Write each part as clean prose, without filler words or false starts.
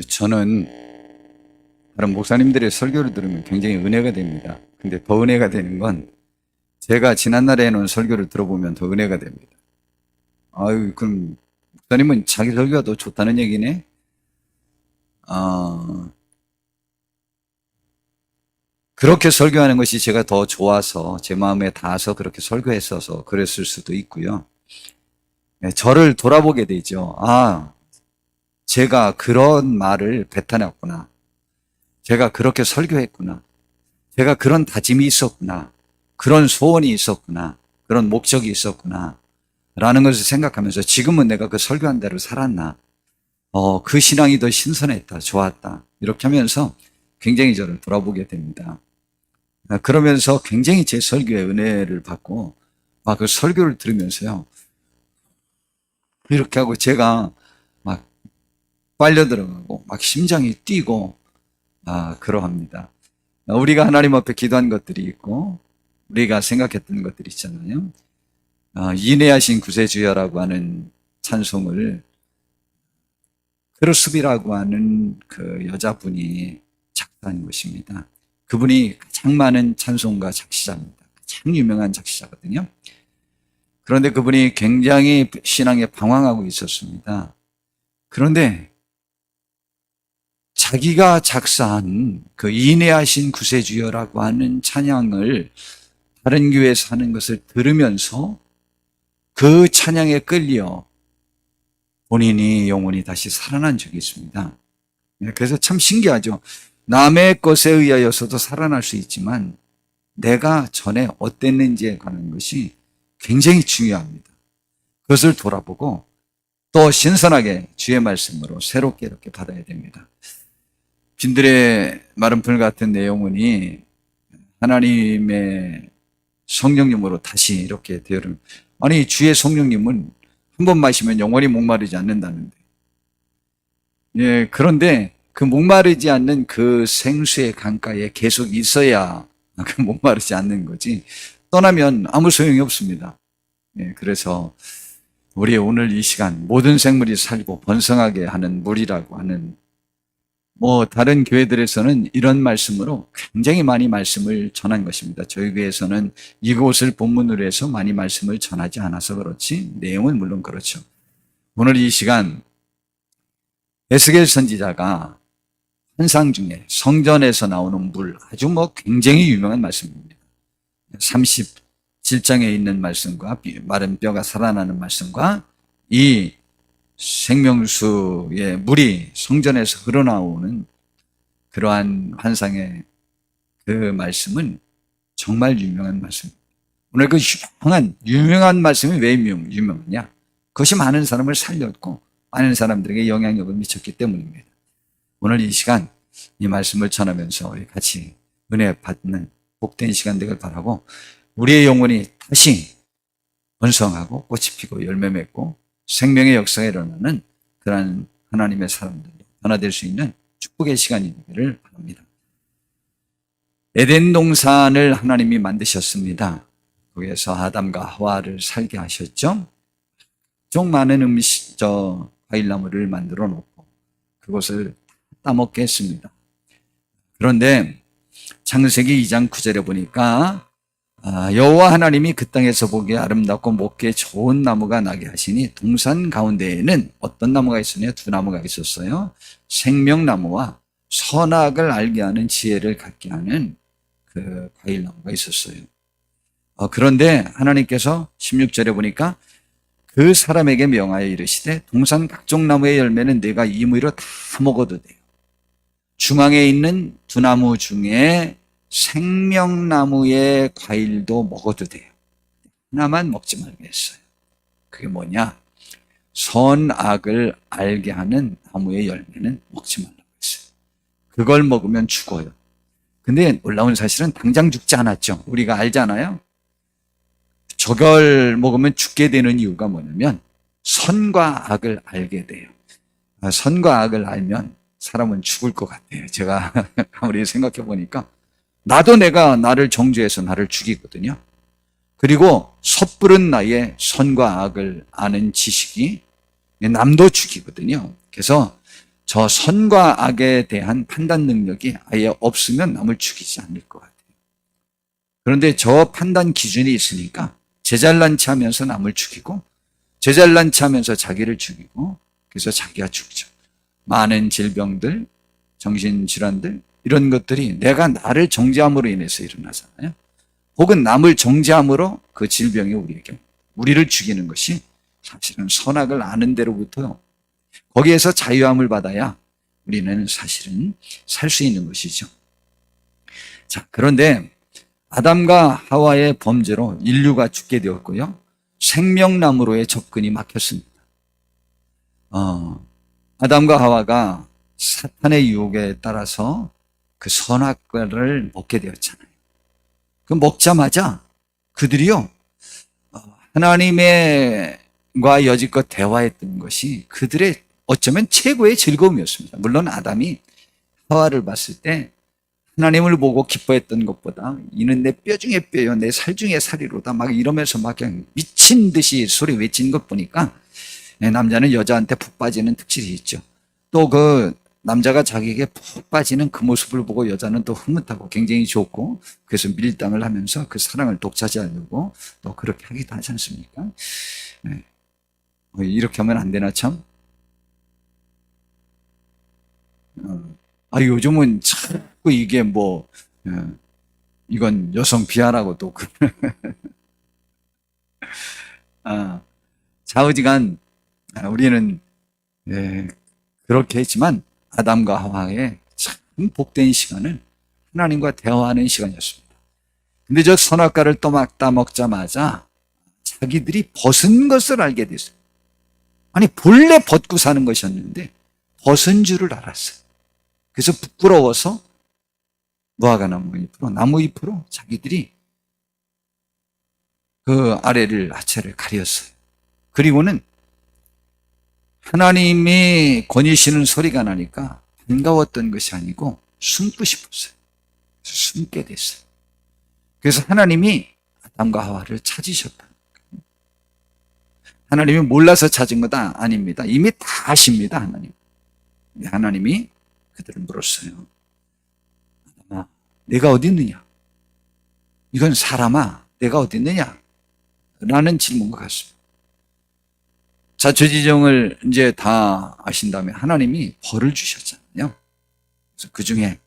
저는 다른 목사님들의 설교를 들으면 굉장히 은혜가 됩니다. 근데 더 은혜가 되는 건 제가 지난날에 해놓은 설교를 들어보면 더 은혜가 됩니다. 아유, 그럼 목사님은 자기 설교가 더 좋다는 얘기네? 그렇게 설교하는 것이 제가 더 좋아서 제 마음에 닿아서 그렇게 설교했어서 그랬을 수도 있고요. 저를 돌아보게 되죠. 제가 그런 말을 뱉어냈구나. 제가 그렇게 설교했구나. 제가 그런 다짐이 있었구나. 그런 소원이 있었구나. 그런 목적이 있었구나. 라는 것을 생각하면서 지금은 내가 그 설교한 대로 살았나. 그 신앙이 더 신선했다. 좋았다. 이렇게 하면서 굉장히 저를 돌아보게 됩니다. 그러면서 굉장히 제 설교에 은혜를 받고 막 그 설교를 들으면서요. 이렇게 하고 제가 막 빨려 들어가고 막 심장이 뛰고 그러합니다. 우리가 하나님 앞에 기도한 것들이 있고 우리가 생각했던 것들이 있잖아요. 인내하신 구세주여라고 하는 찬송을 크루스비라고 하는 그 여자분이 작사한 것입니다. 그분이 가장 많은 찬송가 작시자입니다. 가장 유명한 작시자거든요. 그런데 그분이 굉장히 신앙에 방황하고 있었습니다. 그런데 자기가 작사한 그 인내하신 구세주여라고 하는 찬양을 다른 교회에서 하는 것을 들으면서 그 찬양에 끌려 본인이 영혼이 다시 살아난 적이 있습니다. 그래서 참 신기하죠. 남의 것에 의하여서도 살아날 수 있지만 내가 전에 어땠는지에 관한 것이 굉장히 중요합니다. 그것을 돌아보고 또 신선하게 주의 말씀으로 새롭게 이렇게 받아야 됩니다. 빈들의 마른 풀 같은 내용은이 하나님의 성령님으로 다시 이렇게 되어름. 아니, 주의 성령님은 한 번 마시면 영원히 목마르지 않는다는데. 그런데 그 목마르지 않는 그 생수의 강가에 계속 있어야 그 목마르지 않는 거지. 떠나면 아무 소용이 없습니다. 그래서 우리 오늘 이 시간 모든 생물이 살고 번성하게 하는 물이라고 하는 다른 교회들에서는 이런 말씀으로 굉장히 많이 말씀을 전한 것입니다. 저희 교회에서는 이곳을 본문으로 해서 많이 말씀을 전하지 않아서 그렇지 내용은 물론 그렇죠. 오늘 이 시간 에스겔 선지자가 환상 중에 성전에서 나오는 물 아주 굉장히 유명한 말씀입니다. 37장에 있는 말씀과 마른 뼈가 살아나는 말씀과 이 생명수의 물이 성전에서 흘러나오는 그러한 환상의 그 말씀은 정말 유명한 말씀입니다. 오늘 그 유명한 말씀이 왜 유명하냐? 그것이 많은 사람을 살렸고 많은 사람들에게 영향력을 미쳤기 때문입니다. 오늘 이 시간 이 말씀을 전하면서 우리 같이 은혜 받는 복된 시간 되길 바라고 우리의 영혼이 다시 번성하고 꽃이 피고 열매 맺고 생명의 역사가 일어나는 그러한 하나님의 사람들로 변화될 수 있는 축복의 시간이 되기를 바랍니다. 에덴 동산을 하나님이 만드셨습니다. 거기에서 아담과 하와를 살게 하셨죠. 좀 많은 과일나무를 만들어 놓고 그것을 따먹게 했습니다. 그런데 창세기 2장 9절에 보니까 여호와 하나님이 그 땅에서 보기에 아름답고 먹기에 좋은 나무가 나게 하시니 동산 가운데에는 어떤 나무가 있으냐? 두 나무가 있었어요. 생명나무와 선악을 알게 하는 지혜를 갖게 하는 그 과일나무가 있었어요. 그런데 하나님께서 16절에 보니까 그 사람에게 명하여 이르시되 동산 각종 나무의 열매는 내가 임의로 다 먹어도 돼요. 중앙에 있는 두 나무 중에 생명나무의 과일도 먹어도 돼요. 하나만 먹지 말게 했어요. 그게 뭐냐? 선악을 알게 하는 나무의 열매는 먹지 말라고 했어요. 그걸 먹으면 죽어요. 근데 놀라운 사실은 당장 죽지 않았죠. 우리가 알잖아요. 저걸 먹으면 죽게 되는 이유가 뭐냐면 선과 악을 알게 돼요. 선과 악을 알면 사람은 죽을 것 같아요. 제가 아무리 생각해 보니까 나도 내가 나를 정죄해서 나를 죽이거든요. 그리고 섣부른 나이에 선과 악을 아는 지식이 남도 죽이거든요. 그래서 저 선과 악에 대한 판단 능력이 아예 없으면 남을 죽이지 않을 것 같아요. 그런데 저 판단 기준이 있으니까 제잘난치 하면서 남을 죽이고 제잘난치 하면서 자기를 죽이고 그래서 자기가 죽죠. 많은 질병들, 정신질환들 이런 것들이 내가 나를 정죄함으로 인해서 일어나잖아요. 혹은 남을 정죄함으로 그 질병이 우리를 죽이는 것이 사실은 선악을 아는 대로부터 거기에서 자유함을 받아야 우리는 사실은 살 수 있는 것이죠. 자, 그런데 아담과 하와의 범죄로 인류가 죽게 되었고요. 생명나무로의 접근이 막혔습니다. 아담과 하와가 사탄의 유혹에 따라서 그 선악과를 먹게 되었잖아요. 그 먹자마자 그들이요, 하나님과 여지껏 대화했던 것이 그들의 어쩌면 최고의 즐거움이었습니다. 물론 아담이 하와를 봤을 때 하나님을 보고 기뻐했던 것보다 이는 내 뼈 중에 뼈요 내 살 중에 살이로다 막 이러면서 막 그냥 미친 듯이 소리 외친 것 보니까 남자는 여자한테 푹 빠지는 특질이 있죠. 또 그 남자가 자기에게 푹 빠지는 그 모습을 보고 여자는 또 흐뭇하고 굉장히 좋고 그래서 밀당을 하면서 그 사랑을 독차지하려고 또 그렇게 하기도 하지 않습니까? 이렇게 하면 안 되나 참? 요즘은 자꾸 이게 이건 여성 비하라고 또 좌우지간 우리는 그렇게 했지만 아담과 하와의 참 복된 시간은 하나님과 대화하는 시간이었습니다. 근데 저 선악과를 따먹자마자 자기들이 벗은 것을 알게 됐어요. 아니 본래 벗고 사는 것이었는데 벗은 줄을 알았어요. 그래서 부끄러워서 무화과 나무 잎으로 자기들이 그 아래를 하체를 가렸어요. 그리고는 하나님이 거니시는 소리가 나니까 반가웠던 것이 아니고 숨고 싶었어요. 그래서 숨게 됐어요. 그래서 하나님이 아담과 하와를 찾으셨다. 하나님이 몰라서 찾은 거다? 아닙니다. 이미 다 아십니다, 하나님. 하나님이 그들을 물었어요. 아담아, 내가 어디 있느냐? 이건 사람아, 내가 어디 있느냐? 라는 질문과 같습니다. 자초지종을 이제 다 아신 다음에 하나님이 벌을 주셨잖아요. 그래서 그 중에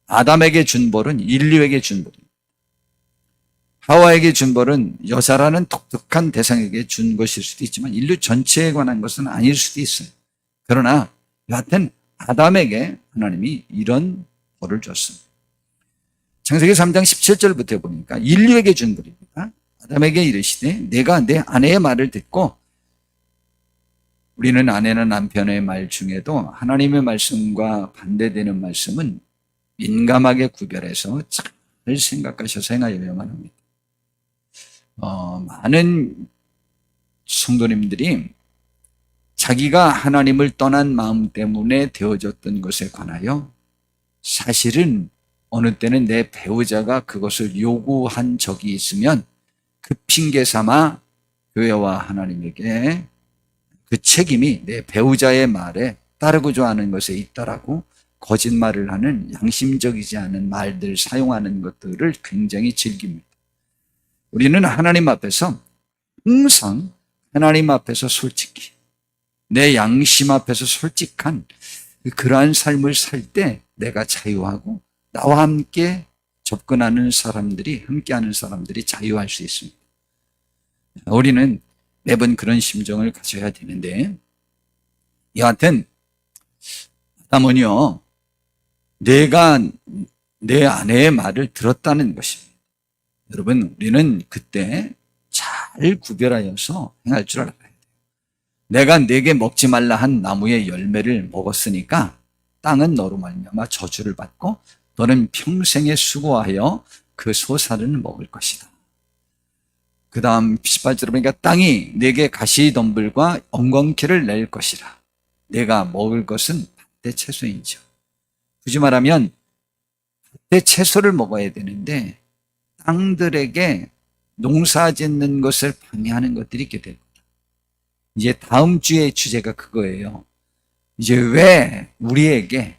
아담에게 준 벌은 인류에게 준 벌입니다. 하와에게 준 벌은 여자라는 독특한 대상에게 준 것일 수도 있지만 인류 전체에 관한 것은 아닐 수도 있어요. 그러나 여하튼 아담에게 하나님이 이런 벌을 줬습니다. 창세기 3장 17절부터 보니까 인류에게 준 벌입니다. 아담에게 이르시되 내가 내 아내의 말을 듣고 우리는 아내나 남편의 말 중에도 하나님의 말씀과 반대되는 말씀은 민감하게 구별해서 잘 생각하셔서 행하여야만 합니다. 많은 성도님들이 자기가 하나님을 떠난 마음 때문에 되어졌던 것에 관하여 사실은 어느 때는 내 배우자가 그것을 요구한 적이 있으면 그 핑계 삼아 교회와 하나님에게 그 책임이 내 배우자의 말에 따르고자 하는 것에 있다라고 거짓말을 하는 양심적이지 않은 말들 사용하는 것들을 굉장히 즐깁니다. 우리는 하나님 앞에서 항상 하나님 앞에서 솔직히 내 양심 앞에서 솔직한 그러한 삶을 살 때 내가 자유하고 나와 함께 접근하는 사람들이 함께하는 사람들이 자유할 수 있습니다. 우리는 매번 그런 심정을 가져야 되는데 여하튼 아담은요 내가 내 아내의 말을 들었다는 것입니다. 여러분 우리는 그때 잘 구별하여서 행할 줄 알아야 돼요. 내가 네게 먹지 말라 한 나무의 열매를 먹었으니까 땅은 너로 말미암아 저주를 받고 너는 평생에 수고하여 그 소사를 먹을 것이다. 그 다음 18절에 보니까 땅이 내게 가시덤불과 엉겅퀴를 낼 것이라. 내가 먹을 것은 밭의 채소이죠. 굳이 말하면 밭의 채소를 먹어야 되는데 땅들에게 농사 짓는 것을 방해하는 것들이 있게 될 거다. 이제 다음 주의 주제가 그거예요. 이제 왜 우리에게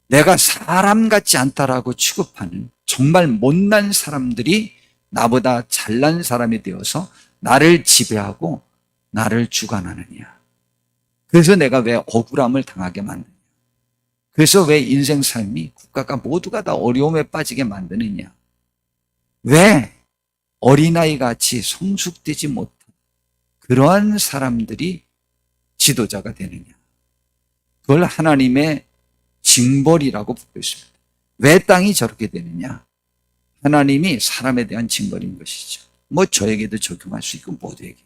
내가 사람 같지 않다라고 취급하는 정말 못난 사람들이 나보다 잘난 사람이 되어서 나를 지배하고 나를 주관하느냐. 그래서 내가 왜 억울함을 당하게 만드냐. 그래서 왜 인생 삶이 국가가 모두가 다 어려움에 빠지게 만드느냐. 왜 어린아이 같이 성숙되지 못한 그러한 사람들이 지도자가 되느냐. 그걸 하나님의 징벌이라고 부르고 있습니다. 왜 땅이 저렇게 되느냐? 하나님이 사람에 대한 징벌인 것이죠. 뭐 저에게도 적용할 수 있고 모두에게.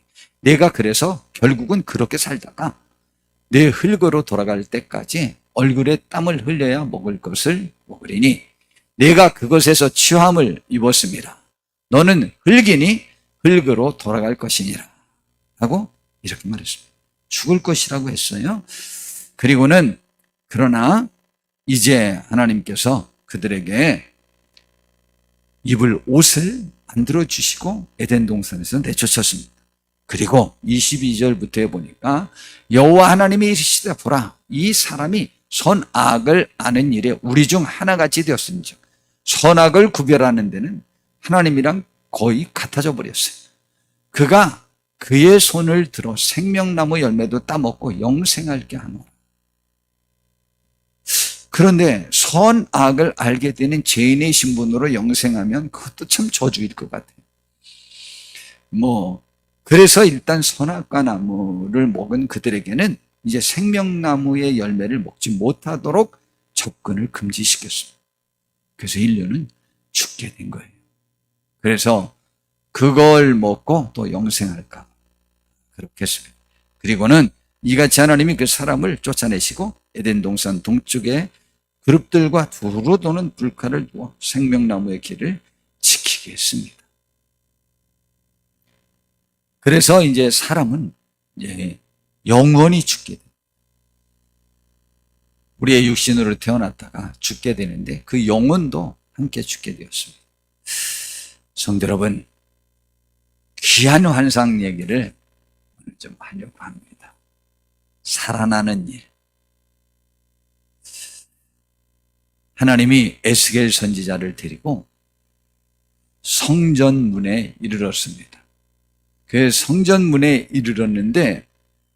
내가 그래서 결국은 그렇게 살다가 내 흙으로 돌아갈 때까지 얼굴에 땀을 흘려야 먹을 것을 먹으리니 내가 그것에서 취함을 입었습니다. 너는 흙이니 흙으로 돌아갈 것이니라 하고 이렇게 말했습니다. 죽을 것이라고 했어요. 그리고는 그러나 이제 하나님께서 그들에게 입을 옷을 만들어 주시고 에덴 동산에서 내쫓았습니다. 그리고 22절부터 보니까 여호와 하나님이 이르시되 보라 이 사람이 선악을 아는 일에 우리 중 하나같이 되었은즉 선악을 구별하는 데는 하나님이랑 거의 같아져 버렸어요. 그가 그의 손을 들어 생명나무 열매도 따먹고 영생하게 하노라. 그런데 선악을 알게 되는 죄인의 신분으로 영생하면 그것도 참 저주일 것 같아요. 그래서 일단 선악과 나무를 먹은 그들에게는 이제 생명나무의 열매를 먹지 못하도록 접근을 금지시켰습니다. 그래서 인류는 죽게 된 거예요. 그래서 그걸 먹고 또 영생할까 그렇게 했습니다. 그리고는 이같이 하나님이 그 사람을 쫓아내시고 에덴 동산 동쪽에 그룹들과 두루 도는 불칼을 두어 생명나무의 길을 지키게 했습니다. 그래서 이제 사람은 이제 영원히 죽게 됩니다. 우리의 육신으로 태어났다가 죽게 되는데 그 영혼도 함께 죽게 되었습니다. 성도 여러분, 귀한 환상 얘기를 오늘 좀 하려고 합니다. 살아나는 일. 하나님이 에스겔 선지자를 데리고 성전문에 이르렀습니다. 그 성전문에 이르렀는데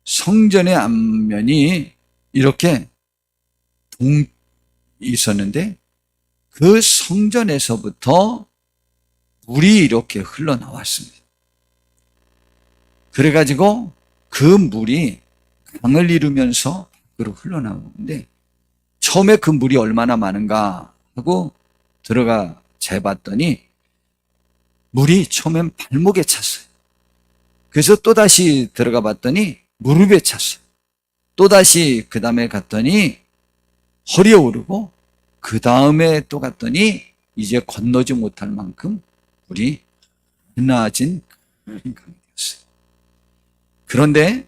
성전의 앞면이 이렇게 있었는데 그 성전에서부터 물이 이렇게 흘러나왔습니다. 그래가지고 그 물이 강을 이루면서 밖으로 흘러나오는데 처음에 그 물이 얼마나 많은가 하고 들어가 재봤더니 물이 처음엔 발목에 찼어요. 그래서 또다시 들어가 봤더니 무릎에 찼어요. 또다시 그 다음에 갔더니 허리에 오르고 그 다음에 또 갔더니 이제 건너지 못할 만큼 물이 낮은 강이 되었어요. 그런데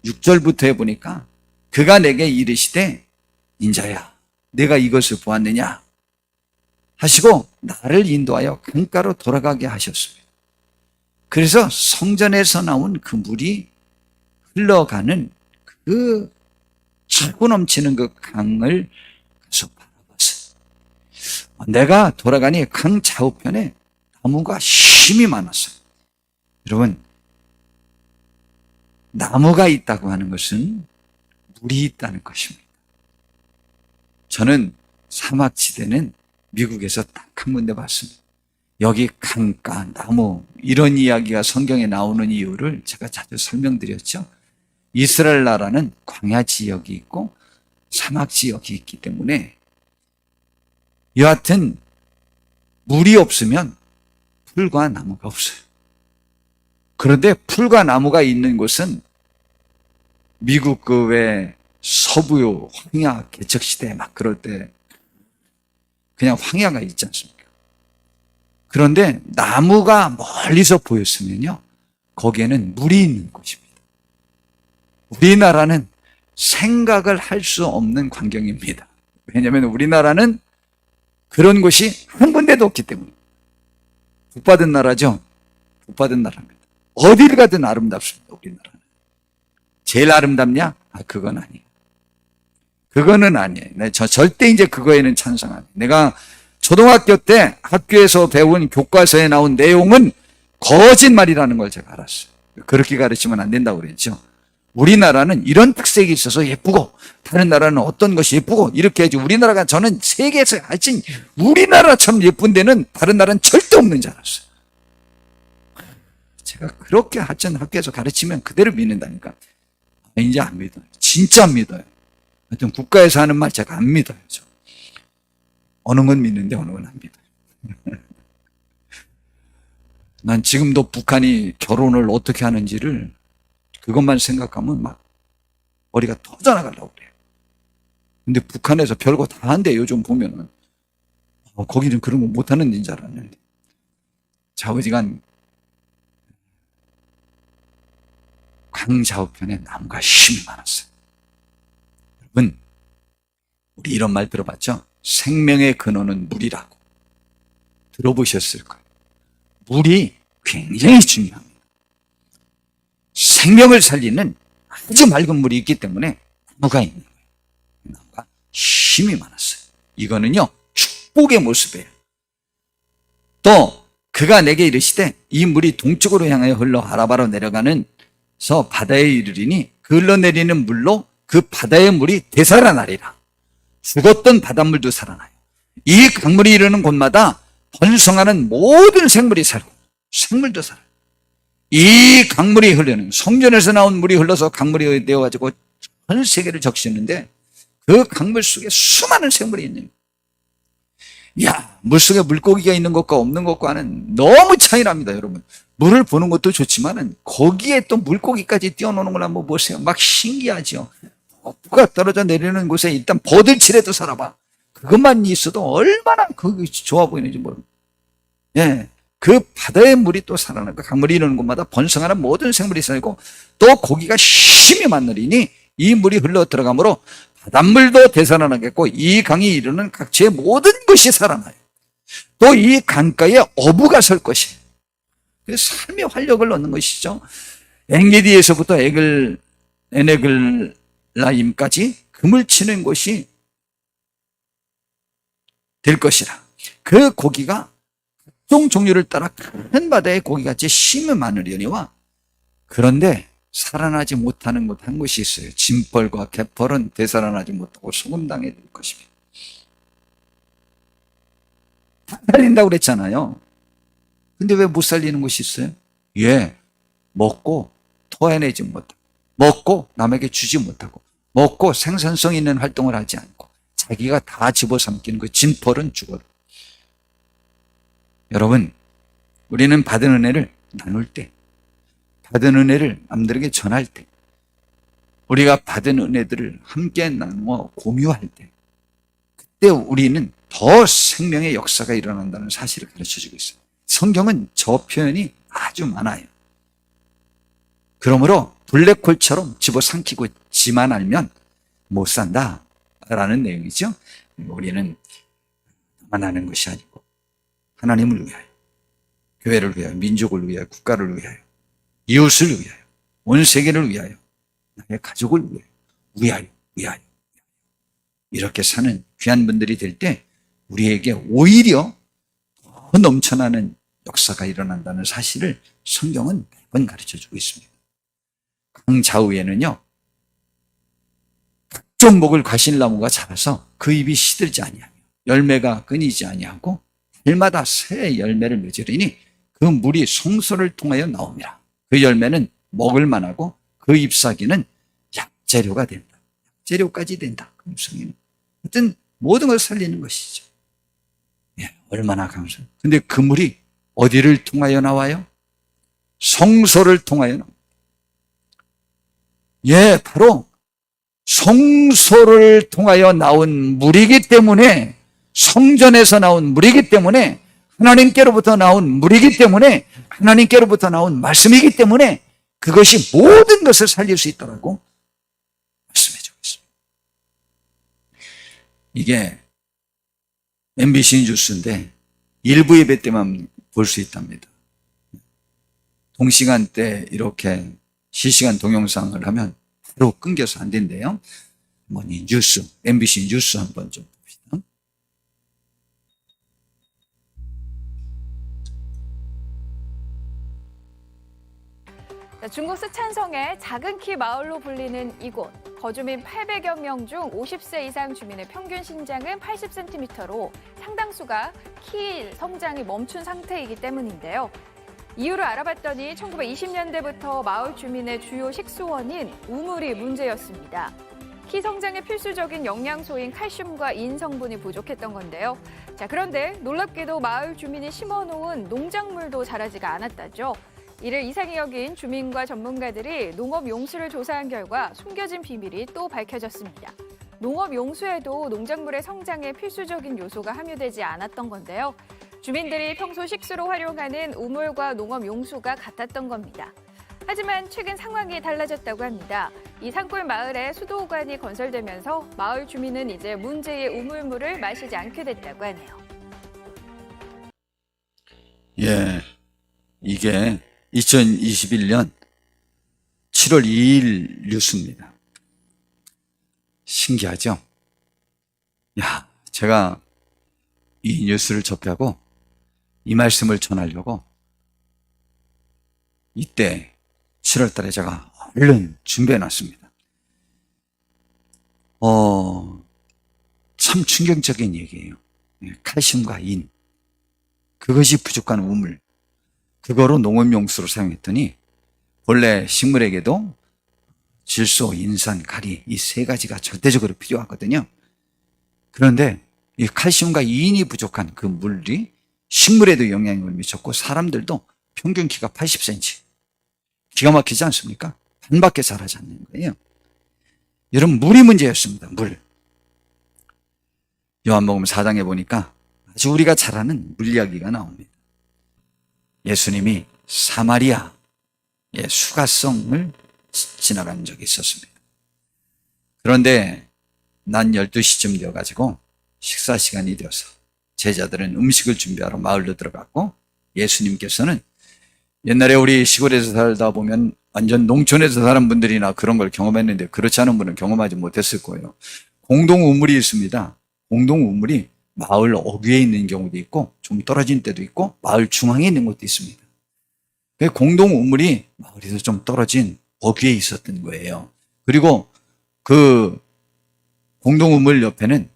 6절부터 해보니까 그가 내게 이르시되 인자야 내가 이것을 보았느냐 하시고 나를 인도하여 강가로 돌아가게 하셨습니다. 그래서 성전에서 나온 그 물이 흘러가는 그 차고 넘치는 그 강을 가서 바라봤어요. 내가 돌아가니 강 좌우편에 나무가 힘이 많았어요. 여러분, 나무가 있다고 하는 것은 물이 있다는 것입니다. 저는 사막지대는 미국에서 딱 한 군데 봤습니다. 여기 강가, 나무 이런 이야기가 성경에 나오는 이유를 제가 자주 설명드렸죠. 이스라엘 나라는 광야 지역이 있고 사막 지역이 있기 때문에 여하튼 물이 없으면 풀과 나무가 없어요. 그런데 풀과 나무가 있는 곳은 미국 그 외 서부 황야 개척시대 막 그럴 때 그냥 황야가 있지 않습니까? 그런데 나무가 멀리서 보였으면요 거기에는 물이 있는 곳입니다. 우리나라는 생각을 할 수 없는 광경입니다. 왜냐하면 우리나라는 그런 곳이 한 군데도 없기 때문에. 복받은 나라죠. 복받은 나라입니다. 어디를 가든 아름답습니다. 우리나라는. 제일 아름답냐? 그건 아니에요. 그거는 아니에요. 저 절대 이제 그거에는 찬성 안 해요. 내가 초등학교 때 학교에서 배운 교과서에 나온 내용은 거짓말이라는 걸 제가 알았어요. 그렇게 가르치면 안 된다고 그랬죠. 우리나라는 이런 특색이 있어서 예쁘고 다른 나라는 어떤 것이 예쁘고 이렇게 해야지. 우리나라가 저는 세계에서 하여튼 우리나라처럼 예쁜 데는 다른 나라는 절대 없는 줄 알았어요. 제가 그렇게 하여튼 학교에서 가르치면 그대로 믿는다니까. 이제 안 믿어요. 진짜 안 믿어요. 하여튼 국가에서 하는 말 제가 안 믿어요. 저. 어느 건 믿는데 어느 건 안 믿어요. 난 지금도 북한이 결혼을 어떻게 하는지를 그것만 생각하면 막 머리가 터져나가려고 그래요. 근데 북한에서 별거 다 한대. 요즘 보면은 거기는 그런 거 못하는 데인 줄 알았는데 좌우지간 강좌우편에 나무가 힘이 많았어요. 여러분, 우리 이런 말 들어봤죠? 생명의 근원은 물이라고 들어보셨을 거예요. 물이 굉장히 중요합니다. 생명을 살리는 아주 맑은 물이 있기 때문에 나무가 있는 거예요. 나무가 힘이 많았어요. 이거는요, 축복의 모습이에요. 또 그가 내게 이르시되 이 물이 동쪽으로 향하여 흘러 아라바로 내려가는서 바다에 이르리니 그 흘러내리는 물로 그 바다의 물이 되살아나리라. 죽었던 바닷물도 살아나요. 이 강물이 이르는 곳마다 번성하는 모든 생물이 살고 생물도 살아요. 이 강물이 흐르는, 성전에서 나온 물이 흘러서 강물이 되어가지고 전 세계를 적시는데 그 강물 속에 수많은 생물이 있는 거예요. 이야, 물속에 물고기가 있는 것과 없는 것과는 너무 차이 납니다, 여러분. 물을 보는 것도 좋지만은 거기에 또 물고기까지 띄워놓는 걸 한번 보세요. 막 신기하죠. 폭포가 떨어져 내리는 곳에 일단 버들치라도 살아봐. 그것만 있어도 얼마나 그게 좋아 보이는지 모릅니다. 예. 그 바다의 물이 또 살아나고 강물이 이르는 곳마다 번성하는 모든 생물이 살고 또 고기가 힘이 많으리니 이 물이 흘러 들어가므로 바닷물도 되살아나겠고 이 강이 이르는 각지의 모든 것이 살아나요. 또 이 강가에 어부가 설 것이에요. 삶의 활력을 얻는 것이죠. 엔게디에서부터 에네글라임까지 금을 치는 곳이 될 것이라. 그 고기가 각종 종류를 따라 큰 바다의 고기같이 힘이 많으려니와 그런데 살아나지 못하는 곳 한 곳이 있어요. 짐벌과 갯벌은 되살아나지 못하고 소금당해 될 것입니다. 다 살린다고 그랬잖아요. 근데 왜 못 살리는 곳이 있어요? 예, 먹고 토해내지 못하고 먹고 남에게 주지 못하고 먹고 생산성 있는 활동을 하지 않고 자기가 다 집어삼키는 그 짐벌은 죽어요. 여러분, 우리는 받은 은혜를 나눌 때, 받은 은혜를 남들에게 전할 때, 우리가 받은 은혜들을 함께 나누어 공유할 때, 그때 우리는 더 생명의 역사가 일어난다는 사실을 가르쳐주고 있어요. 성경은 저 표현이 아주 많아요. 그러므로 블랙홀처럼 집어삼키고 지만 알면 못 산다 라는 내용이죠. 우리는 나만 아는 것이 아니고 하나님을 위하여, 교회를 위하여, 민족을 위하여, 국가를 위하여, 이웃을 위하여, 온 세계를 위하여, 나의 가족을 위하여 이렇게 사는 귀한 분들이 될 때 우리에게 오히려 더 넘쳐나는 역사가 일어난다는 사실을 성경은 매번 가르쳐주고 있습니다. 강좌우에는요, 각종 목을 과실나무가 자라서 그 잎이 시들지 아니하며 열매가 끊이지 아니하고 달마다 새 열매를 맺으리니 그 물이 성소를 통하여 나옵니다. 그 열매는 먹을 만하고 그 잎사귀는 약재료가 된다. 약재료까지 된다. 그 잎사귀는. 하여튼 모든 걸 살리는 것이죠. 예, 얼마나 감사해요. 근데 그 물이 어디를 통하여 나와요? 성소를 통하여 나옵니다. 예, 바로 성소를 통하여 나온 물이기 때문에, 성전에서 나온 물이기 때문에, 하나님께로부터 나온 물이기 때문에, 하나님께로부터 나온 말씀이기 때문에 그것이 모든 것을 살릴 수 있다고 말씀해주고 있습니다. 이게 MBC 뉴스인데 일부 예배 때만 볼 수 있답니다. 동시간대 이렇게 실시간 동영상을 하면 바로 끊겨서 안 된대요. 뭐니 뉴스, MBC 뉴스 한번 좀 봅시다. 중국 스촨성의 작은 키 마을로 불리는 이곳. 거주민 800여 명 중 50세 이상 주민의 평균 신장은 80cm로 상당수가 키 성장이 멈춘 상태이기 때문인데요. 이유를 알아봤더니 1920년대부터 마을 주민의 주요 식수원인 우물이 문제였습니다. 키 성장에 필수적인 영양소인 칼슘과 인 성분이 부족했던 건데요. 자, 그런데 놀랍게도 마을 주민이 심어놓은 농작물도 자라지가 않았다죠. 이를 이상히 여긴 주민과 전문가들이 농업 용수를 조사한 결과 숨겨진 비밀이 또 밝혀졌습니다. 농업 용수에도 농작물의 성장에 필수적인 요소가 함유되지 않았던 건데요. 주민들이 평소 식수로 활용하는 우물과 농업 용수가 같았던 겁니다. 하지만 최근 상황이 달라졌다고 합니다. 이 산골 마을에 수도관이 건설되면서 마을 주민은 이제 문제의 우물물을 마시지 않게 됐다고 하네요. 예, 이게 2021년 7월 2일 뉴스입니다. 신기하죠? 야, 제가 이 뉴스를 접하고 이 말씀을 전하려고 이때 7월 달에 제가 얼른 준비해 놨습니다. 참 충격적인 얘기예요. 칼슘과 인, 그것이 부족한 우물, 그거로 농업용수로 사용했더니 원래 식물에게도 질소, 인산, 가리 이 세 가지가 절대적으로 필요하거든요. 그런데 이 칼슘과 인이 부족한 그 물이 식물에도 영향을 미쳤고 사람들도 평균 키가 80cm. 기가 막히지 않습니까? 반밖에 자라지 않는 거예요. 여러분, 물이 문제였습니다. 물. 요한복음 4장에 보니까 아주 우리가 잘 아는 물 이야기가 나옵니다. 예수님이 사마리아의 수가성을 지나간 적이 있었습니다. 그런데 낮 12시쯤 되어가지고 식사 시간이 되어서 제자들은 음식을 준비하러 마을로 들어갔고 예수님께서는 옛날에 우리 시골에서 살다 보면 완전 농촌에서 사는 분들이나 그런 걸 경험했는데 그렇지 않은 분은 경험하지 못했을 거예요. 공동 우물이 있습니다. 공동 우물이 마을 어귀에 있는 경우도 있고 좀 떨어진 때도 있고 마을 중앙에 있는 것도 있습니다. 공동 우물이 마을에서 좀 떨어진 어귀에 있었던 거예요. 그리고 그 공동 우물 옆에는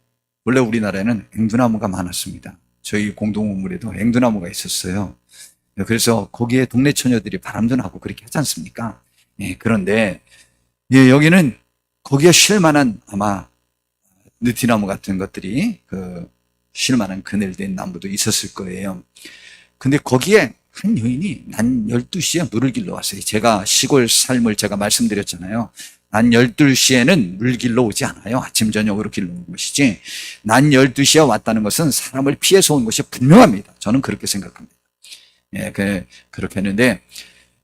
원래 우리나라에는 앵두나무가 많았습니다. 저희 공동 우물에도 앵두나무가 있었어요. 그래서 거기에 동네 처녀들이 바람도 나고 그렇게 하지 않습니까? 그런데 여기는 거기에 쉴 만한 아마 느티나무 같은 것들이 쉴 만한 그늘된 나무도 있었을 거예요. 근데 거기에 한 여인이 낮 12시에 물을 길러 왔어요. 제가 시골 삶을 제가 말씀드렸잖아요. 낮 12시에는 물 길러 오지 않아요. 아침 저녁으로 길러 오는 것이지. 낮 12시에 왔다는 것은 사람을 피해서 온 것이 분명합니다. 저는 그렇게 생각합니다. 그렇게 했는데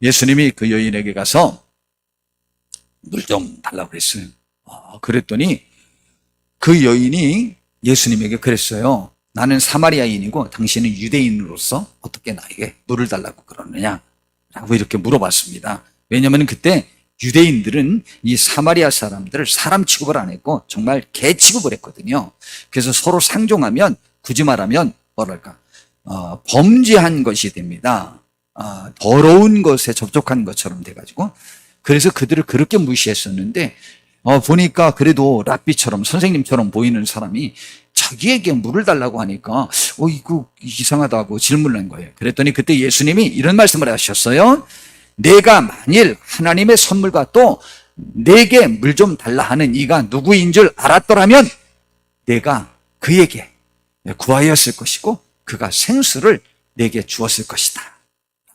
예수님이 그 여인에게 가서 물 좀 달라고 그랬어요. 그랬더니 그 여인이 예수님에게 그랬어요. 나는 사마리아인이고 당신은 유대인으로서 어떻게 나에게 물을 달라고 그러느냐? 라고 이렇게 물어봤습니다. 왜냐하면 그때 유대인들은 이 사마리아 사람들을 사람 취급을 안 했고 정말 개 취급을 했거든요. 그래서 서로 상종하면 굳이 말하면 뭐랄까 범죄한 것이 됩니다. 더러운 것에 접촉한 것처럼 돼가지고 그래서 그들을 그렇게 무시했었는데 보니까 그래도 랍비처럼 선생님처럼 보이는 사람이 자기에게 물을 달라고 하니까 이거 이상하다고 질문을 한 거예요. 그랬더니 그때 예수님이 이런 말씀을 하셨어요. 내가 만일 하나님의 선물과 또 내게 물 좀 달라 하는 이가 누구인 줄 알았더라면 내가 그에게 구하였을 것이고 그가 생수를 내게 주었을 것이다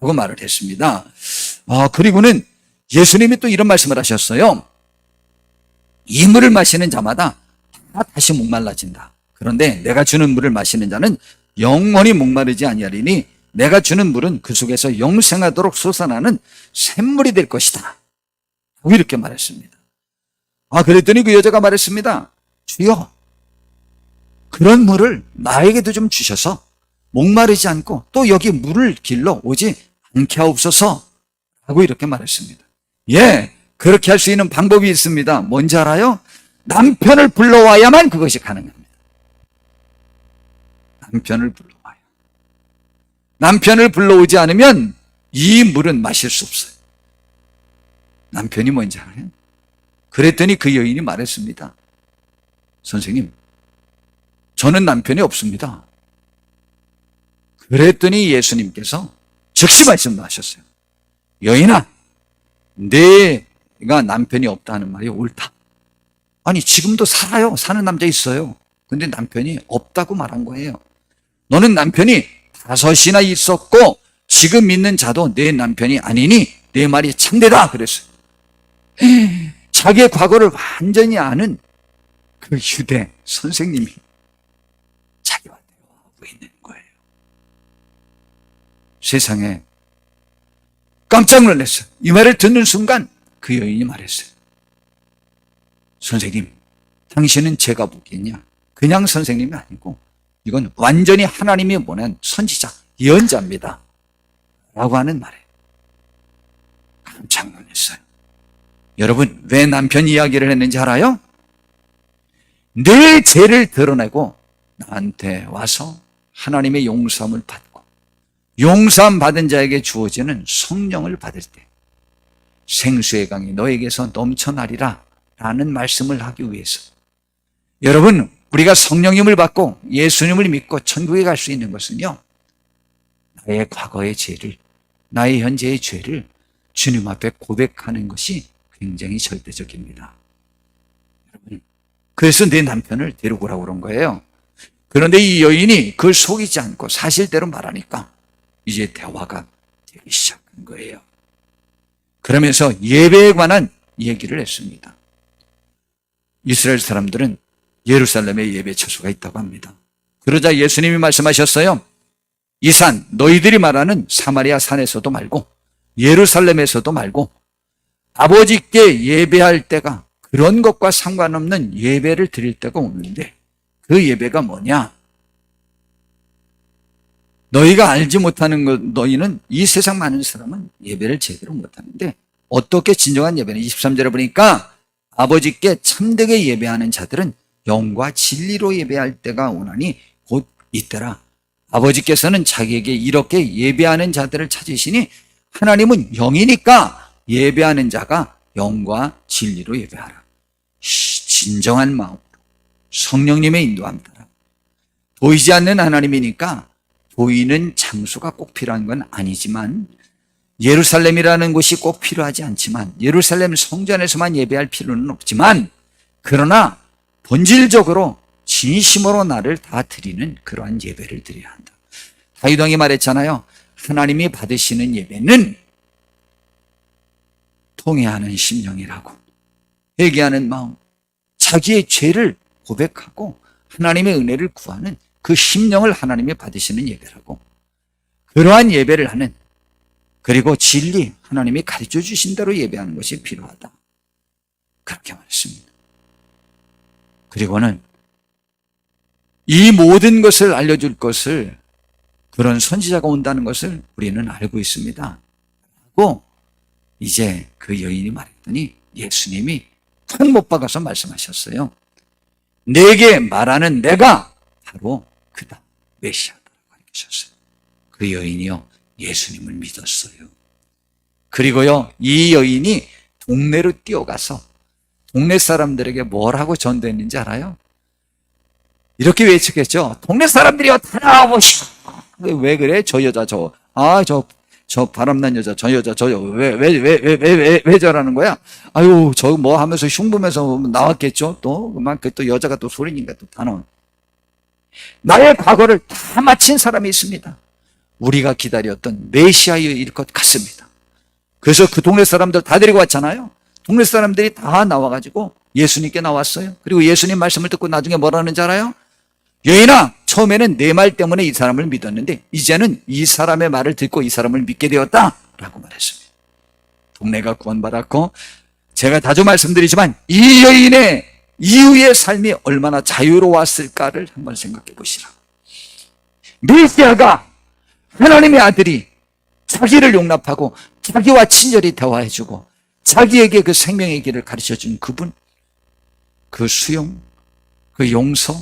라고 말을 했습니다. 그리고는 예수님이 또 이런 말씀을 하셨어요. 이 물을 마시는 자마다 다 다시 목말라진다. 그런데 내가 주는 물을 마시는 자는 영원히 목마르지 아니하리니 내가 주는 물은 그 속에서 영생하도록 솟아나는 샘물이 될 것이다. 이렇게 말했습니다. 그랬더니 그 여자가 말했습니다. 주여, 그런 물을 나에게도 좀 주셔서 목마르지 않고 또 여기 물을 길러 오지 않게 하옵소서 라고 이렇게 말했습니다. 그렇게 할 수 있는 방법이 있습니다. 뭔지 알아요? 남편을 불러와야만 그것이 가능합니다. 남편을 불러와야. 남편을 불러오지 않으면 이 물은 마실 수 없어요. 남편이 뭔지 알아요? 그랬더니 그 여인이 말했습니다. 선생님, 저는 남편이 없습니다. 그랬더니 예수님께서 즉시 말씀하셨어요. 여인아, 내가 남편이 없다는 말이 옳다. 아니, 지금도 살아요. 사는 남자 있어요. 근데 남편이 없다고 말한 거예요. 너는 남편이 5이나 있었고 지금 있는 자도 내 남편이 아니니 내 말이 참되다 그랬어요. 자기의 과거를 완전히 아는 그 유대 선생님이 자기와 대화하고 있는 거예요. 세상에 깜짝 놀랐어요. 이 말을 듣는 순간 그 여인이 말했어요. 선생님, 당신은 제가 보기에냐? 그냥 선생님이 아니고 이건 완전히 하나님이 보낸 선지자, 예언자입니다. 라고 하는 말에 깜짝 놀랐어요. 여러분, 왜 남편 이야기를 했는지 알아요? 내 죄를 드러내고 나한테 와서 하나님의 용서함을 받고 용서함 받은 자에게 주어지는 성령을 받을 때 생수의 강이 너에게서 넘쳐나리라 라는 말씀을 하기 위해서, 여러분, 우리가 성령님을 받고 예수님을 믿고 천국에 갈 수 있는 것은요, 나의 과거의 죄를, 나의 현재의 죄를 주님 앞에 고백하는 것이 굉장히 절대적입니다. 여러분, 그래서 내 남편을 데리고 오라고 그런 거예요. 그런데 이 여인이 그걸 속이지 않고 사실대로 말하니까 이제 대화가 되기 시작한 거예요. 그러면서 예배에 관한 얘기를 했습니다. 이스라엘 사람들은 예루살렘에 예배 처소가 있다고 합니다. 그러자 예수님이 말씀하셨어요. 이 산, 너희들이 말하는 사마리아 산에서도 말고 예루살렘에서도 말고 아버지께 예배할 때가 그런 것과 상관없는 예배를 드릴 때가 오는데 그 예배가 뭐냐? 너희가 알지 못하는 것, 너희는 이 세상 많은 사람은 예배를 제대로 못하는데 어떻게 진정한 예배는 23절에 보니까 아버지께 참되게 예배하는 자들은 영과 진리로 예배할 때가 오나니 곧 이때라. 아버지께서는 자기에게 이렇게 예배하는 자들을 찾으시니 하나님은 영이니까 예배하는 자가 영과 진리로 예배하라. 진정한 마음으로 성령님의 인도함 따라. 보이지 않는 하나님이니까 보이는 장소가 꼭 필요한 건 아니지만 예루살렘이라는 곳이 꼭 필요하지 않지만 예루살렘 성전에서만 예배할 필요는 없지만 그러나 본질적으로 진심으로 나를 다 드리는 그러한 예배를 드려야 한다. 다윗 왕이 말했잖아요. 하나님이 받으시는 예배는 통회하는 심령이라고. 회개하는 마음, 자기의 죄를 고백하고 하나님의 은혜를 구하는 그 심령을 하나님이 받으시는 예배라고. 그러한 예배를 하는, 그리고 진리, 하나님이 가르쳐 주신 대로 예배하는 것이 필요하다. 그렇게 말했습니다. 그리고는 이 모든 것을 알려줄 것을, 그런 선지자가 온다는 것을 우리는 알고 있습니다. 하고 이제 그 여인이 말했더니 예수님이 탁 못 박아서 말씀하셨어요. 내게 말하는 내가 바로 그다, 메시아다라고 가르치셨어요. 그 여인이요, 예수님을 믿었어요. 그리고요, 이 여인이 동네로 뛰어가서 동네 사람들에게 뭘 하고 전도했는지 알아요? 이렇게 외쳤겠죠. 동네 사람들이요, 다 나와보시오. 왜 그래? 저 여자, 저 바람난 여자, 저 여자, 왜 저라는 거야? 아유, 저 뭐 하면서 흉보면서 나왔겠죠? 또, 그만, 또 여자가 또 소리니까 또 다 나와. 나의 과거를 다 마친 사람이 있습니다. 우리가 기다렸던 메시아일 것 같습니다. 그래서 그 동네 사람들 다 데리고 왔잖아요. 동네 사람들이 다 나와가지고 예수님께 나왔어요. 그리고 예수님 말씀을 듣고 나중에 뭐라는지 알아요? 여인아, 처음에는 내 말 때문에 이 사람을 믿었는데 이제는 이 사람의 말을 듣고 이 사람을 믿게 되었다 라고 말했습니다. 동네가 구원받았고, 제가 자주 말씀드리지만 이 여인의 이후의 삶이 얼마나 자유로웠을까를 한번 생각해 보시라. 메시아가, 하나님의 아들이 자기를 용납하고 자기와 친절히 대화해주고 자기에게 그 생명의 길을 가르쳐준 그분, 그 수용, 그 용서,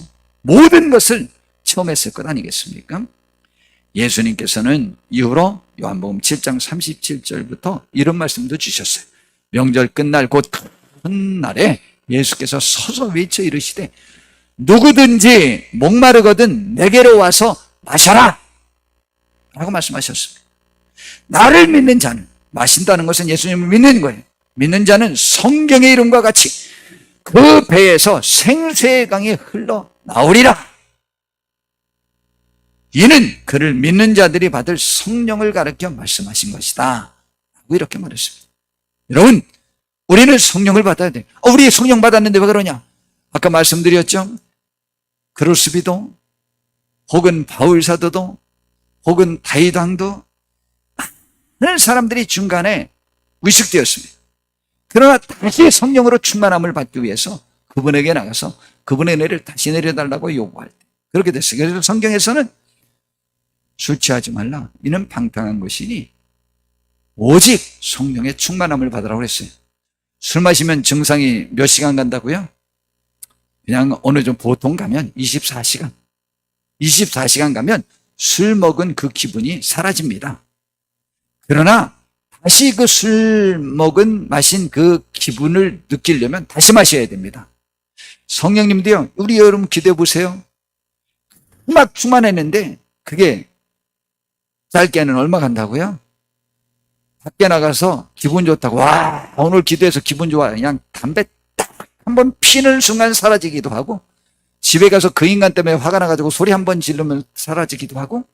모든 것을 체험했을 것 아니겠습니까? 예수님께서는 이후로 요한복음 7장 37절부터 이런 말씀도 주셨어요. 명절 끝날 곧 큰 날에 예수께서 서서 외쳐 이르시되 누구든지 목마르거든 내게로 와서 마셔라 라고 말씀하셨습니다. 나를 믿는 자는, 마신다는 것은 예수님을 믿는 거예요. 믿는 자는 성경의 이름과 같이 그 배에서 생수의 강이 흘러나오리라. 이는 그를 믿는 자들이 받을 성령을 가르쳐 말씀하신 것이다 라고 이렇게 말했습니다. 여러분, 우리는 성령을 받아야 돼요. 우리 성령 받았는데 왜 그러냐? 아까 말씀드렸죠? 그루스비도 혹은 바울사도도 혹은 다윗 왕도 많은 사람들이 중간에 위축되었습니다. 그러나 다시 성령으로 충만함을 받기 위해서 그분에게 나가서 그분의 은혜를 다시 내려달라고 요구할 때 그렇게 됐어요. 그래서 성경에서는 술 취하지 말라, 이는 방탕한 것이니 오직 성령의 충만함을 받으라고 했어요. 술 마시면 증상이 몇 시간 간다고요? 그냥 어느 정도 보통 가면 24시간 가면 술 먹은 그 기분이 사라집니다. 그러나 다시 그 술 마신 그 기분을 느끼려면 다시 마셔야 됩니다. 성령님도요, 우리 여러분 기도해 보세요. 막 충만했는데 그게 짧게는 얼마 간다고요? 밖에 나가서 기분 좋다고, 와, 오늘 기도해서 기분 좋아. 그냥 담배 딱 한 번 피는 순간 사라지기도 하고, 집에 가서 그 인간 때문에 화가 나가지고 소리 한 번 지르면 사라지기도 하고,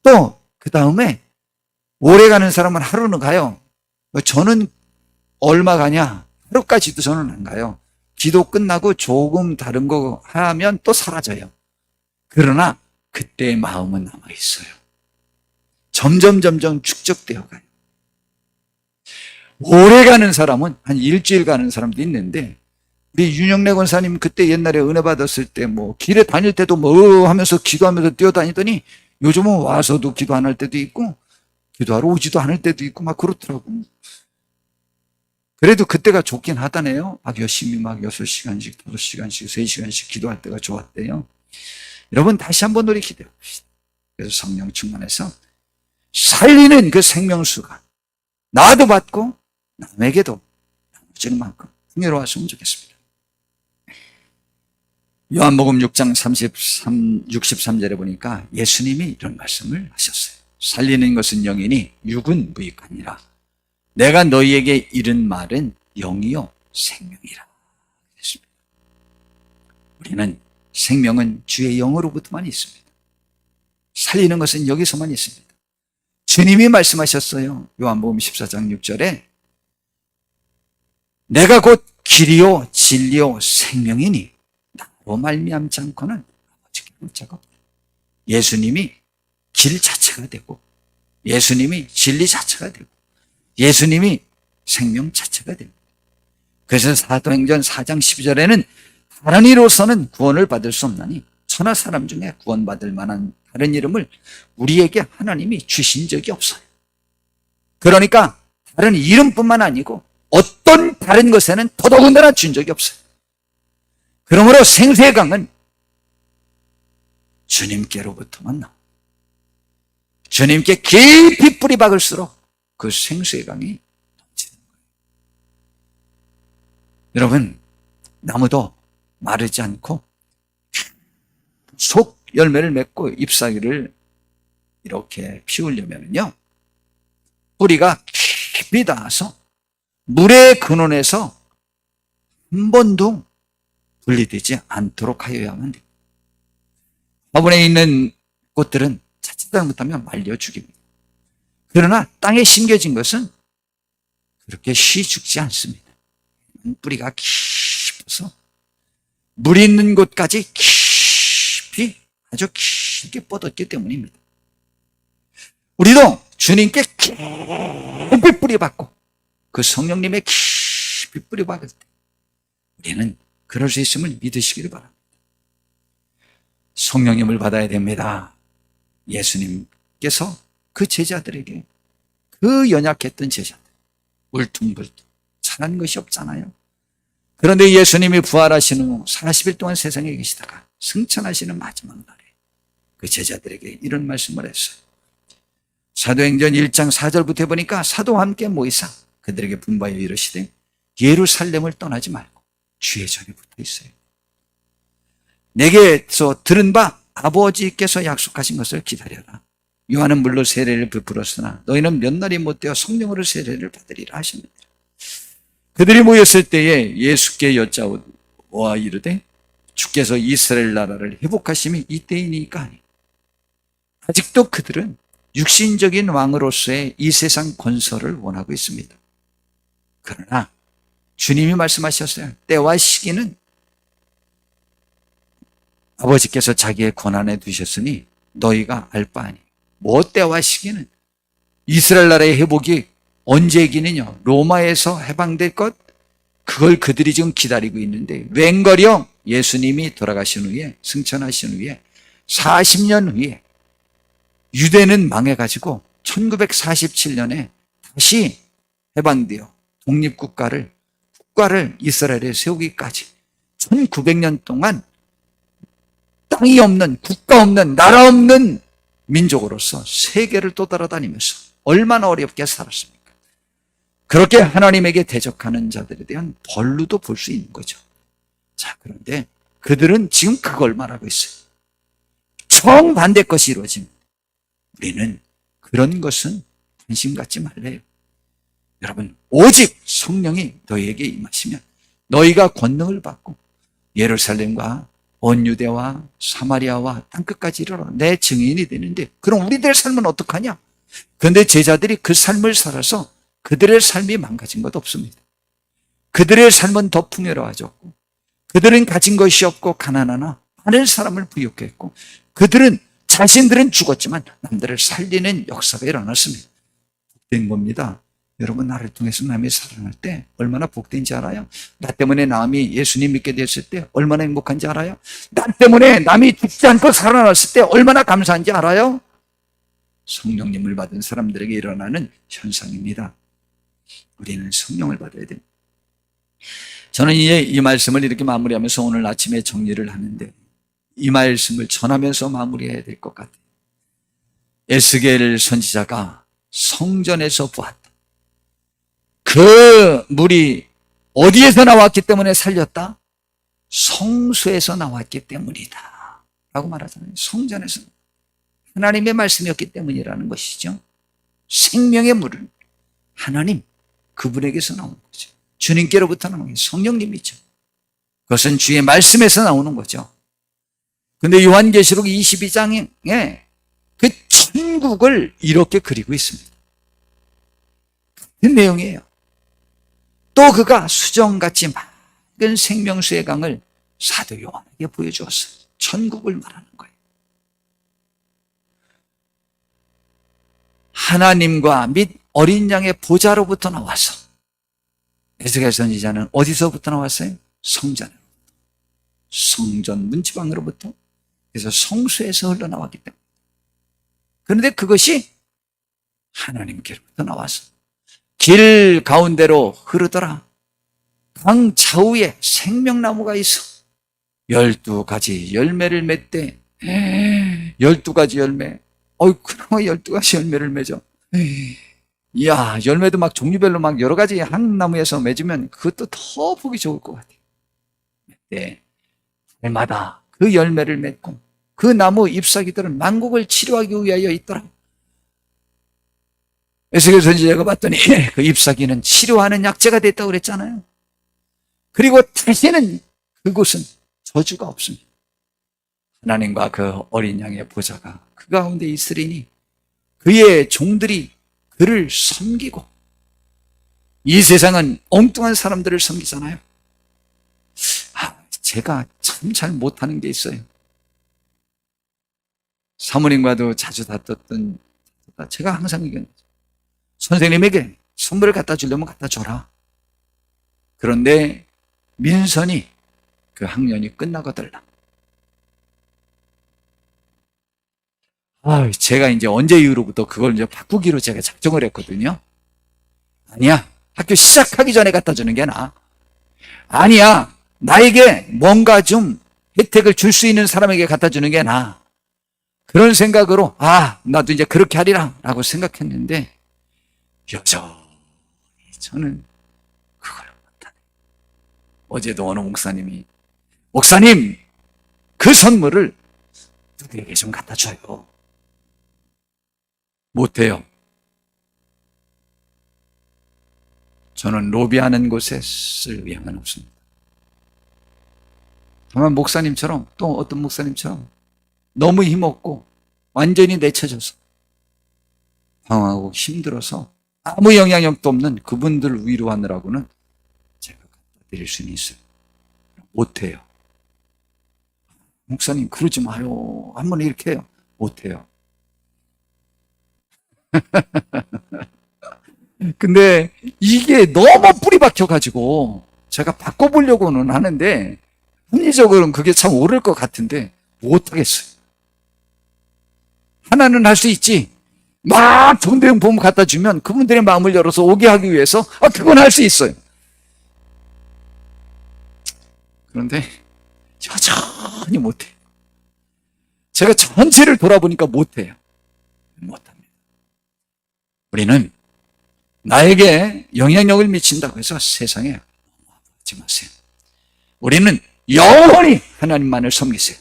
또 그 다음에 오래 가는 사람은 하루는 가요. 저는 얼마 가냐? 하루까지도 저는 안 가요. 기도 끝나고 조금 다른 거 하면 또 사라져요. 그러나 그때의 마음은 남아있어요. 점점 축적되어 가요. 오래 가는 사람은 한 일주일 가는 사람도 있는데, 우리 윤영래 권사님 그때 옛날에 은혜 받았을 때 뭐 길에 다닐 때도 뭐 하면서 기도하면서 뛰어다니더니 요즘은 와서도 기도 안 할 때도 있고 기도하러 오지도 않을 때도 있고 막 그렇더라고. 그래도 그때가 좋긴 하다네요. 막 열심히 막 6시간씩, 5시간씩, 3시간씩 기도할 때가 좋았대요. 여러분 다시 한번 우리 기도해 봅시다. 그래서 성령 충만해서 살리는 그 생명수가 나도 받고 남에게도 나눠지는 만큼 풍요로웠으면 좋겠습니다. 요한복음 6장 63절에 보니까 예수님이 이런 말씀을 하셨어요. 살리는 것은 영이니 육은 무익하니라. 내가 너희에게 이른 말은 영이요 생명이라. 그랬습니다. 우리는 생명은 주의 영으로부터만 있습니다. 살리는 것은 여기서만 있습니다. 주님이 말씀하셨어요. 요한복음 14장 6절에 내가 곧 길이요 진리요 생명이니 나로 말미암지 않고는 아버지께 올 자가 없다. 예수님이 길 자체가 되고 예수님이 진리 자체가 되고 예수님이 생명 자체가 됩니다. 그래서 사도행전 4장 12절에는 다른 이로서는 구원을 받을 수 없나니 천하 사람 중에 구원받을 만한 다른 이름을 우리에게 하나님이 주신 적이 없어요. 그러니까 다른 이름뿐만 아니고 어떤 다른 것에는 더더군다나 준 적이 없어요. 그러므로 생수의 강은 주님께로부터만 나옵니다. 주님께 깊이 뿌리 박을수록 그 생수의 강이 넘치는 거예요. 여러분, 나무도 마르지 않고 속 열매를 맺고 잎사귀를 이렇게 피우려면요, 뿌리가 깊이 닿아서 물의 근원에서 한 번도 분리되지 않도록 하여야만 됩니다. 화분에 있는 꽃들은 자칫 잘못하면 말려 죽입니다. 그러나 땅에 심겨진 것은 그렇게 쉬 죽지 않습니다. 뿌리가 깊어서 물 있는 곳까지 깊이 아주 깊게 뻗었기 때문입니다. 우리도 주님께 깊이 뿌리박고 그 성령님의 깊이 뿌리박을 때 우리는 그럴 수 있음을 믿으시기를 바랍니다. 성령님을 받아야 됩니다. 예수님께서 그 제자들에게, 그 연약했던 제자들, 울퉁불퉁 잘한 것이 없잖아요. 그런데 예수님이 부활하신 후 40일 동안 세상에 계시다가 승천하시는 마지막 날에 그 제자들에게 이런 말씀을 했어요. 사도행전 1장 4절부터 보니까 사도와 함께 모이사 그들에게 분부하여 이르시되 예루살렘을 떠나지 말고 주의 전에 붙어 있어요. 내게서 들은 바 아버지께서 약속하신 것을 기다려라. 요한은 물로 세례를 베풀었으나 너희는 몇 날이 못되어 성령으로 세례를 받으리라 하십니다. 그들이 모였을 때에 예수께 여짜오와 이르되 주께서 이스라엘 나라를 회복하심이 이때이니까 하니 아직도 그들은 육신적인 왕으로서의 이 세상 건설을 원하고 있습니다. 그러나 주님이 말씀하셨어요. 때와 시기는 아버지께서 자기의 권한에 두셨으니 너희가 알 바 아니. 뭐 때와 시기는 이스라엘 나라의 회복이 언제이기는요. 로마에서 해방될 것 그걸 그들이 지금 기다리고 있는데 웬걸요 예수님이 돌아가신 후에 승천하신 후에 40년 후에 유대는 망해가지고 1947년에 다시 해방되어 독립국가를 이스라엘에 세우기까지 1900년 동안 땅이 없는 국가 없는 나라 없는 민족으로서 세계를 또 따라다니면서 얼마나 어렵게 살았습니까? 그렇게 하나님에게 대적하는 자들에 대한 벌루도 볼 수 있는 거죠. 자, 그런데 그들은 지금 그걸 말하고 있어요. 정반대 것이 이루어집니다. 우리는 그런 것은 관심 갖지 말래요. 여러분, 오직 성령이 너희에게 임하시면 너희가 권능을 받고 예루살렘과 온 유대와 사마리아와 땅끝까지 이르러 내 증인이 되는데 그럼 우리들의 삶은 어떡하냐? 그런데 제자들이 그 삶을 살아서 그들의 삶이 망가진 것 없습니다. 그들의 삶은 더 풍요로워졌고 그들은 가진 것이 없고 가난하나 많은 사람을 부욕했고 그들은 자신들은 죽었지만 남들을 살리는 역사가 일어났습니다. 복된 겁니다. 여러분, 나를 통해서 남이 살아날 때 얼마나 복된지 알아요? 나 때문에 남이 예수님 믿게 됐을 때 얼마나 행복한지 알아요? 나 때문에 남이 죽지 않고 살아났을 때 얼마나 감사한지 알아요? 성령님을 받은 사람들에게 일어나는 현상입니다. 우리는 성령을 받아야 됩니다. 저는 이제 이 말씀을 이렇게 마무리하면서 오늘 아침에 정리를 하는데 이 말씀을 전하면서 마무리해야 될 것 같아요. 에스겔 선지자가 성전에서 보았다. 그 물이 어디에서 나왔기 때문에 살렸다? 성소에서 나왔기 때문이다 라고 말하잖아요. 성전에서 하나님의 말씀이었기 때문이라는 것이죠. 생명의 물은 하나님 그분에게서 나오는 거죠. 주님께로부터 나오는 게 성령님이죠. 그것은 주의 말씀에서 나오는 거죠. 근데 요한계시록 22장에 그 천국을 이렇게 그리고 있습니다. 그 내용이에요. 또 그가 수정같이 맑은 생명수의 강을 사도 요한에게 보여주었어요. 천국을 말하는 거예요. 하나님과 및 어린 양의 보좌로부터 나와서 에스겔 선지자는 어디서부터 나왔어요? 성전으로부터. 성전 문지방으로부터. 그래서 성수에서 흘러나왔기 때문에. 그런데 그것이 하나님께로부터 나와서 길 가운데로 흐르더라. 강 좌우에 생명나무가 있어 12가지 열매를 맺되 12가지 열매. 그나마 12가지 열매를 맺어. 이야, 열매도 막 종류별로 막 여러 가지 한 나무에서 맺으면 그것도 더 보기 좋을 것 같아요. 네, 달마다 그 열매를 맺고 그 나무 잎사귀들은 만국을 치료하기 위하여 있더라. 에스겔 선지자가 봤더니 그 잎사귀는 치료하는 약재가 됐다고 그랬잖아요. 그리고 다시는 그곳은 저주가 없습니다. 하나님과 그 어린 양의 보좌가 그 가운데 있으리니 그의 종들이 그를 섬기고, 이 세상은 엉뚱한 사람들을 섬기잖아요. 제가 참 잘 못하는 게 있어요. 사모님과도 자주 다퉜던, 제가 항상 얘기해요. 선생님에게 선물을 갖다 주려면 갖다 줘라. 그런데 민선이 그 학년이 끝나거들라. 제가 이제 언제 이후로부터 그걸 이제 바꾸기로 제가 작정을 했거든요. 아니야, 학교 시작하기 전에 갖다 주는 게 나아. 아니야, 나에게 뭔가 좀 혜택을 줄 수 있는 사람에게 갖다 주는 게 나아. 그런 생각으로 나도 이제 그렇게 하리라 라고 생각했는데 여전히 저는 그걸 못하네. 어제도 어느 목사님이 목사님 그 선물을 누구에게 좀 갖다 줘요. 못해요. 저는 로비하는 곳에 쓸 의향은 없습니다. 다만 목사님처럼 또 어떤 목사님처럼 너무 힘없고 완전히 내쳐져서 방황하고 힘들어서 아무 영향력도 없는 그분들 위로하느라고는 제가 갖다 드릴 수는 있어요. 못해요. 목사님 그러지 마요. 한번 이렇게 해요. 못해요. 근데 이게 너무 뿌리 박혀가지고 제가 바꿔보려고는 하는데 합리적으로는 그게 참 옳을 것 같은데 못하겠어요. 하나는 할 수 있지. 막 정대용품 갖다 주면 그분들의 마음을 열어서 오게 하기 위해서 그건 할 수 있어요. 그런데 여전히 못해요. 제가 전체를 돌아보니까 못해요. 못합니다. 우리는 나에게 영향력을 미친다고 해서 세상에 하지 마세요. 우리는 영원히 하나님만을 섬기세요.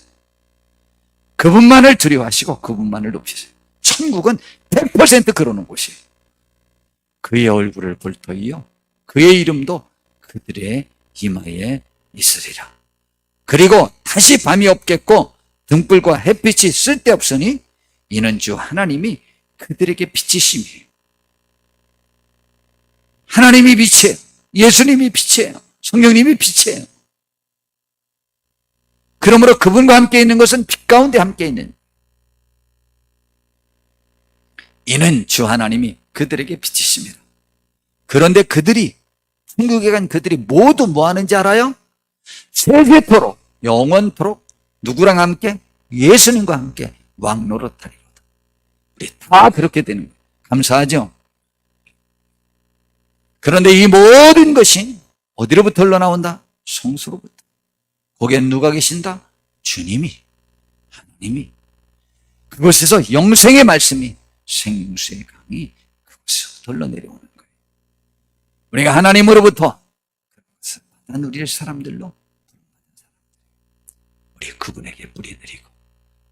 그분만을 두려워하시고 그분만을 높이세요. 천국은 100% 그러는 곳이에요. 그의 얼굴을 볼 터이요 그의 이름도 그들의 이마에 있으리라. 그리고 다시 밤이 없겠고 등불과 햇빛이 쓸데없으니 이는 주 하나님이 그들에게 빛이심이에요. 하나님이 빛이에요. 예수님이 빛이에요. 성령님이 빛이에요. 그러므로 그분과 함께 있는 것은 빛 가운데 함께 있는 이는 주 하나님이 그들에게 빛이십니다. 그런데 그들이 천국에 간 그들이 모두 뭐 하는지 알아요? 세세토록 영원토록 누구랑 함께? 예수님과 함께 왕노릇하리로다. 우리 다 그렇게 되는 거예요. 감사하죠? 그런데 이 모든 것이 어디로부터 흘러나온다? 성수로부터. 거기엔 누가 계신다? 주님이, 하나님이. 그곳에서 영생의 말씀이 생수의 강이 그곳에서 흘러내려오는 거예요. 우리가 하나님으로부터 그것을 받아 누릴 사람들로 우리 그분에게 뿌리 내리고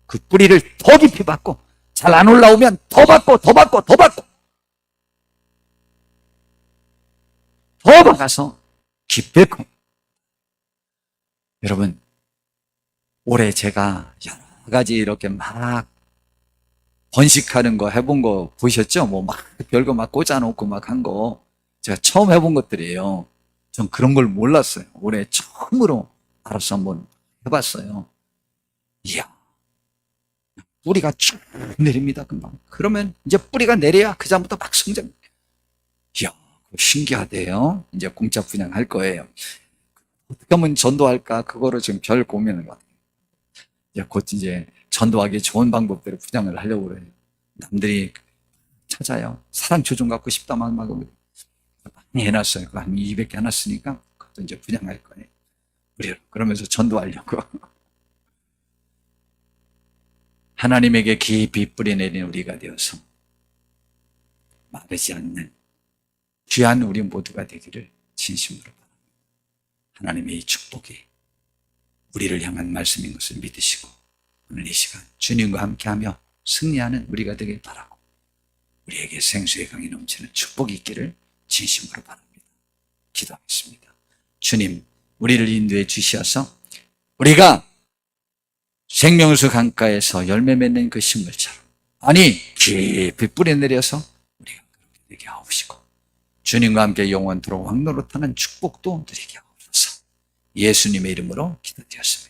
그 뿌리를 더 깊이 받고 잘 안 올라오면 더 받고 더 받고 더 받고 더 박아서 깊게. 여러분, 올해 제가 여러 가지 이렇게 막 번식하는 거 해본 거 보셨죠? 뭐 막 별거 막 꽂아놓고 막 한 거 제가 처음 해본 것들이에요. 전 그런 걸 몰랐어요. 올해 처음으로 알아서 한번 해봤어요. 이야, 뿌리가 쭉 내립니다. 금방. 그러면 이제 뿌리가 내려야 그 다음부터 막 성장. 이야, 신기하대요. 이제 공짜 분양할 거예요. 어떻게 하면 전도할까? 그거를 지금 별 고민을 같아요. 이제 곧 이제 전도하기 좋은 방법대로 분양을 하려고 그래요. 남들이 찾아요. 사랑 조종 갖고 싶다만 막 많이 해놨어요. 한 200개 해놨으니까 그것도 이제 분양할 거예요. 그러면서 전도하려고. 하나님에게 깊이 뿌리내린 우리가 되어서 마르지 않는 귀한 우리 모두가 되기를 진심으로 바랍니다. 하나님의 이 축복이 우리를 향한 말씀인 것을 믿으시고 오늘 이 시간 주님과 함께하며 승리하는 우리가 되길 바라고 우리에게 생수의 강이 넘치는 축복이 있기를 진심으로 바랍니다. 기도하겠습니다. 주님, 우리를 인도해 주시어서 우리가 생명수 강가에서 열매 맺는 그 식물처럼 깊이 뿌리내려서 우리가 그렇게 되게 하옵시고 주님과 함께 영원토록 왕노릇하는 축복도 누리게 하옵소서. 예수님의 이름으로 기도드렸습니다.